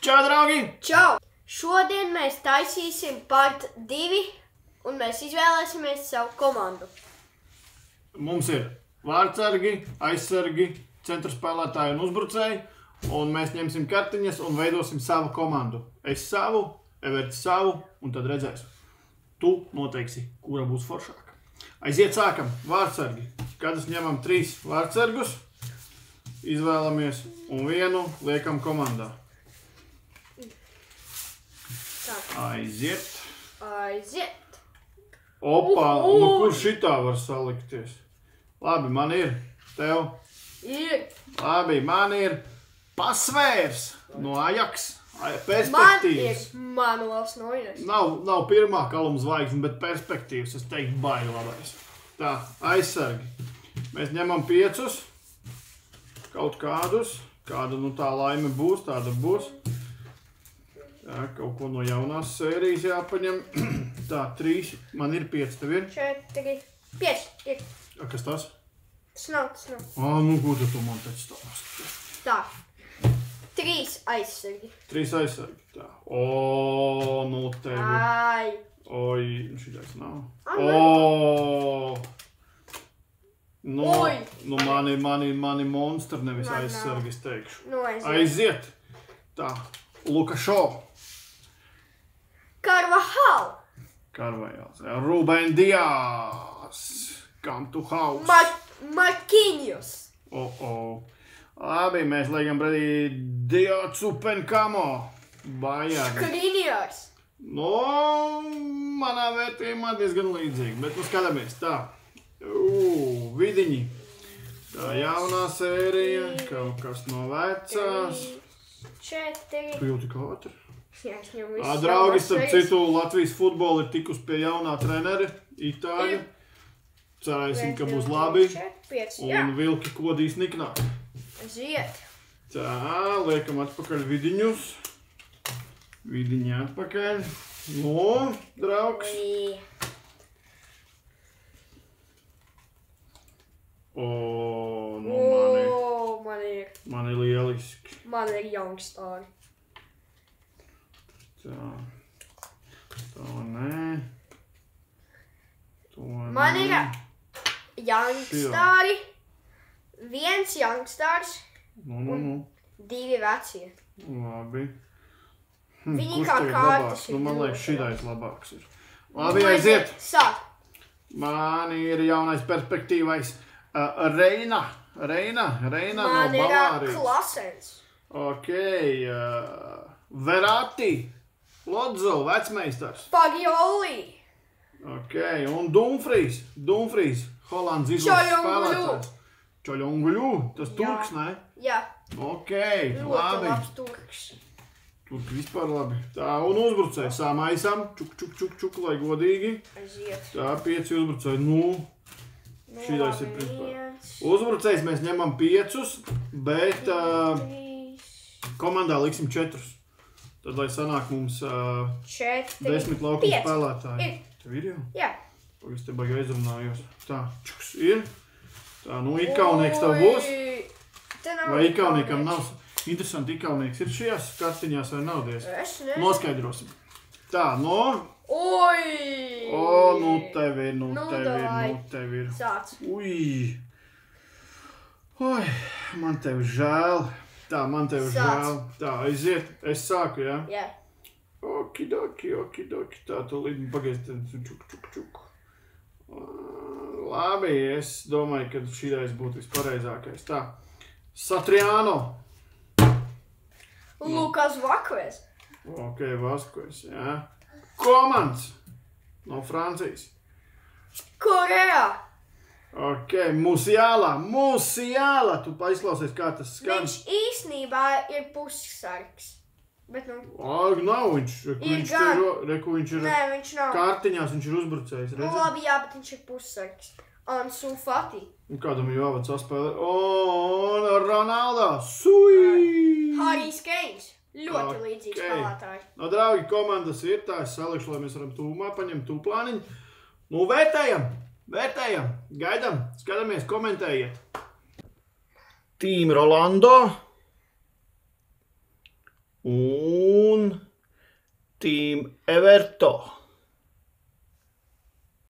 Čau, draugi! Čau! Šodien mēs taisīsim part 2 un mēs izvēlēsimies savu komandu. Mums ir vārdsargi, aizsargi, centrspēlētāji un uzbrucēji, un mēs ņemsim kartiņas un veidosim savu komandu. Es savu, Everts savu, un tad redzēsim. Tu noteiksi, kura būs foršāka. Aiziet sākam, vārdsargi. Kad ņemam 3 vārdsargus, izvēlamies un vienu liekam komandā. Aiziet. Aiziet. Opā, nu kur šitā var salikties? Labi, man ir. Tev? Ir. Labi, man ir Pasvērs no Ajax. Man ir Perspektīvas. Manuels Noiers. Nav pirmā kaluma zvaigzne, bet perspektīvas, es teiktu, baigi labais. Tā, aizsargi. Mēs ņemam 5. Kaut kādus. Kāda nu tā laime būs, tāda būs. Jā, kaut ko no jaunās sērijas jāpaņem. Tā, 3. Man ir 5, tev ir? 4, 5. Ir. Kas tas? Tas nav. Nu, ko tu man pēc stāsti? Tā. 3 aizsargi. 3 aizsargi. Tā. O, nu tevi. Ai. Oi, šitais nav. Ai, O. Nu, Oi. nu mani monstri, nevis Man nav. aizsargi, es teikšu. Nu, aiziet. Aiziet. Tā. Lukašo. Carvajal. Karvajāls. Ruben Dias. Come to house. Marquinhos. Labi, mēs liekam pretī Diocu Penkamo. Bayern. Skriniars. Nu, manā vērtījumā diezgan līdzīgi, bet nu skatāmies. Tā. Vidiņi. Tā jaunā sērija, kaut kas no vecās. 4. Tu jau tik ātri? Jā, es jau visu Draugi, jaunās starp sērijas. citu, Latvijas futboli ir tikus pie jaunā treneri, Itāļa. Cerēsim, ka būs labi. 4, 5. Jā. Un vilki kodīs niknāk. Aiziet. Tā, liekam atpakaļ vidiņus. Vidiņi atpakaļ. Nu, draugs. Nu man ir lieliski. Man ir Youngstar. Tā. Tā nē. To Man ir nē. Youngstari. 1 Youngstars, Nu. 2 vecie. Labi. Viņi Kurš kā tev ir kārtas labāks? ir Nu, man ļoti liekas, šitais labāks ir. Labi, aiziet. Sāk. Man ir jaunais perspektīvais Reina no Man ir Bavārijas. Klasens. Ok, Verratti, Lodzo, vecmeistars. Pagioli. Ok, un Dumfries, Holandas izlases Čoļonguļu. spēlētājs. Čoļonguļu, tas turks, ne? Jā, Ok, ļoti labi. labs turks. Turki vispār labi. Tā, un uzbrucēji samaisam, čuk, lai godīgi. Aiziet. Tā, 5 uzbrucēji, nu, šitais ir labi, principā. 1, Uzbrucējs mēs ņemam 5, bet 3, komandā liksim 4. Tad, lai sanāk mums 4, 10 laukuma 5. spēlētāji. Ir. Tev ir jau? Jā. Es te baigi aizrunājos. Tā, čuks ir. Tā, nu, ikaunieks tev būs. Vai ikauniekam nav? Interesanti, ikaunieks ir šajās kartiņās vai nav diez? Es nezinu. Noskaidrosim. Tā, no. Oi! Nu tev ir. Davai. Sāc. Ui. Oi, man tev žēl. Tā, man tev Sāc. žēl. Tā, aiziet. Es sāku, jā? Jā. Okidoki. Tā, tu līdzi pagaist. Čuk. Labi, es domāju, ka šitais būtu vispareizākais. Tā. Satriano. Lukas Vakves. Ok, Vaskos, jā. Komans. No Francijas. Korea. Ok, Musiala. Tu paizklausies, kā tas skan. Viņš īsnībā ir pussargs. Bet nu... Nav viņš. Reku viņš ir Nē, viņš nav. kārtiņās, viņš ir uzbrucējs. Nu labi, jā, bet viņš ir pussargs. Ansu Fati. Un kādam ir jāvada saspēlē? Un Ronaldo. Sui! Harijs Keins. Ļoti Ok. līdzīgs spēlētājs. No, draugi, komandas ir tā, es salikšu, lai mēs varam tūmā paņemt tūplāniņu. Nu, vērtējam, gaidam, skatāmies, komentējiet. Team Rolando. un Team Everto.